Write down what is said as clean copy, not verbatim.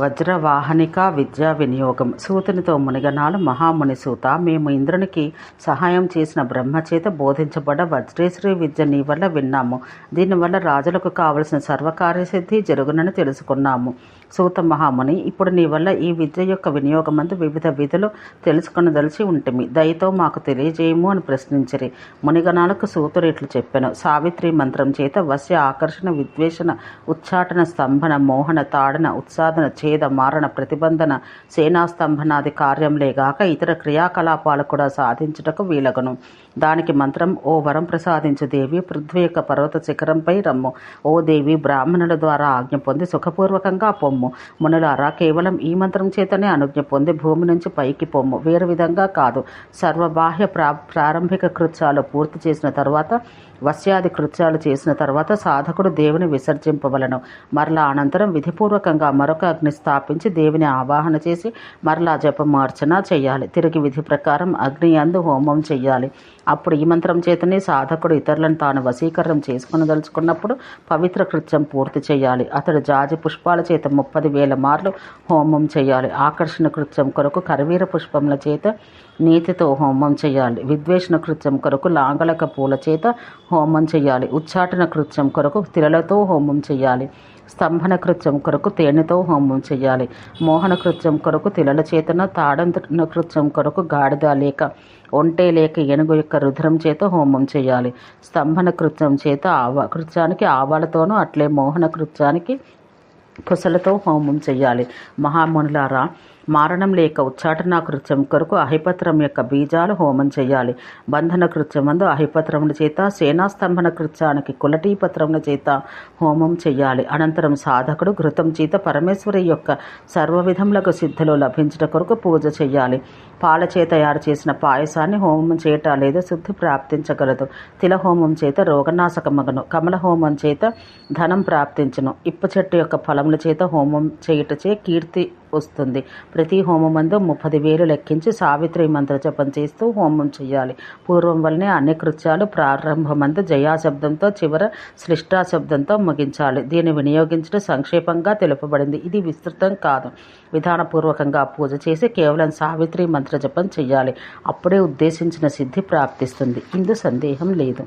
వజ్రవాహనిక విద్యా వినియోగం. సూతునితో మునిగనాలు మహాముని సూత, మేము ఇంద్రునికి సహాయం చేసిన బ్రహ్మచేత బోధించబడ్డ వజ్రేశ్వరి విద్య నీ వల్ల విన్నాము. దీనివల్ల రాజులకు కావలసిన సర్వకార్యసిద్ధి జరుగునని తెలుసుకున్నాము. సూత మహాముని, ఇప్పుడు నీ వల్ల ఈ విద్య యొక్క వినియోగమందు వివిధ విధులు తెలుసుకొనదలిచి ఉంటిమి. దయతో మాకు తెలియజేయము అని ప్రశ్నించిరి. మునిగణాలకు సూతుడు ఇట్లు చెప్పెను. సావిత్రి మంత్రం చేత వశ్య, ఆకర్షణ, విద్వేషణ, ఉచ్చాటన, స్తంభన, మోహన, తాడన, ఉత్సాదన, ఛేద, మారణ, ప్రతిబంధన, సేనాస్తంభనాది కార్యంలేగాక ఇతర క్రియాకలాపాలు కూడా సాధించుటకు వీలగను. దానికి మంత్రం: ఓ వరం ప్రసాదించు దేవి, పృథ్వీ యొక్క పర్వత శిఖరంపై రమ్ము. ఓ దేవి, బ్రాహ్మణుల ద్వారా ఆజ్ఞ పొంది సుఖపూర్వకంగా పొమ్ము. మునులారా, కేవలం ఈ మంత్రం చేతనే అనుజ్ఞ పొంది భూమి నుంచి పైకి పొమ్ము, వేరు విధంగా కాదు. సర్వబాహ్య ప్రారంభిక కృత్యాలు పూర్తి చేసిన తర్వాత, వశ్యాది కృత్యాలు చేసిన తర్వాత సాధకుడు దేవుని విసర్జింపవలను. మరలా అనంతరం విధిపూర్వకంగా మరొక అగ్ని స్థాపించి దేవుని ఆవాహన చేసి మరలా జపమార్చన చేయాలి. తిరిగి విధి ప్రకారం అగ్ని యందు హోమం చెయ్యాలి. అప్పుడు ఈ మంత్రం చేతనే సాధకుడు ఇతరులను తాను వశీకరణం చేసుకునదలుచుకున్నప్పుడు పవిత్ర కృత్యం పూర్తి చేయాలి. అతడు జాజి పుష్పాల చేత 30,000 మార్లు హోమం చేయాలి. ఆకర్షణ కృత్యం కొరకు కరవీర పుష్పముల చేత నీతితో హోమం చేయాలి. విద్వేషణ కృత్యం కొరకు లాంగలక పూల చేత హోమం చేయాలి. ఉచ్చాటన కృత్యం కొరకు తిలలతో హోమం చేయాలి. స్తంభన కృత్యం కొరకు తేనెతో హోమం చేయాలి. మోహన కృత్యం కొరకు తిలల చేతన, తాడన కృత్యం కొరకు గాడిద లేక ఒంటె లేక ఏనుగు యొక్క రుధిరం చేత హోమం చేయాలి. స్తంభన కృత్యం చేత కృత్యానికి ఆవాలతోనూ, అట్లే మోహన కృత్యానికి కుశలతో హోమం చేయాలి. మహామునులారా, మారణం లేక ఉచ్చాటన కృత్యం కొరకు అహిపత్రం యొక్క బీజాలు హోమం చేయాలి. బంధన కృత్యమందు అహిపత్రముల చేత, సేనాస్తంభన కృత్యానికి కులటీపత్రముల చేత హోమం చేయాలి. అనంతరం సాధకుడు ఘృతం చేత పరమేశ్వరి యొక్క సర్వవిధములకు సిద్ధులు లభించుట కొరకు పూజ చేయాలి. పాలచే తయారు చేసిన పాయసాన్ని హోమం చేయట లేదా శుద్ధి ప్రాప్తించగలదు. తిల హోమం చేత రోగనాశకమగను. కమల హోమం చేత ధనం ప్రాప్తించును. ఇప్ప చెట్టు యొక్క ఫలముల చేత హోమం చేయుటచే కీర్తి వస్తుంది. ప్రతి హోమమందు 30,000 లెక్కించి సావిత్రి మంత్ర జపం చేస్తూ హోమం చేయాలి. పూర్వం వల్లనే అన్ని కృత్యాలు ప్రారంభమందు జయాశబ్దంతో, చివర శ్లిష్టాశబ్దంతో ముగించాలి. దీన్ని వినియోగించడం సంక్షేపంగా తెలుపబడింది. ఇది విస్తృతం కాదు. విధానపూర్వకంగా పూజ చేసి కేవలం సావిత్రి మంత్ర జపం చేయాలి. అప్పుడే ఉద్దేశించిన సిద్ధి ప్రాప్తిస్తుంది. ఇందు సందేహం లేదు.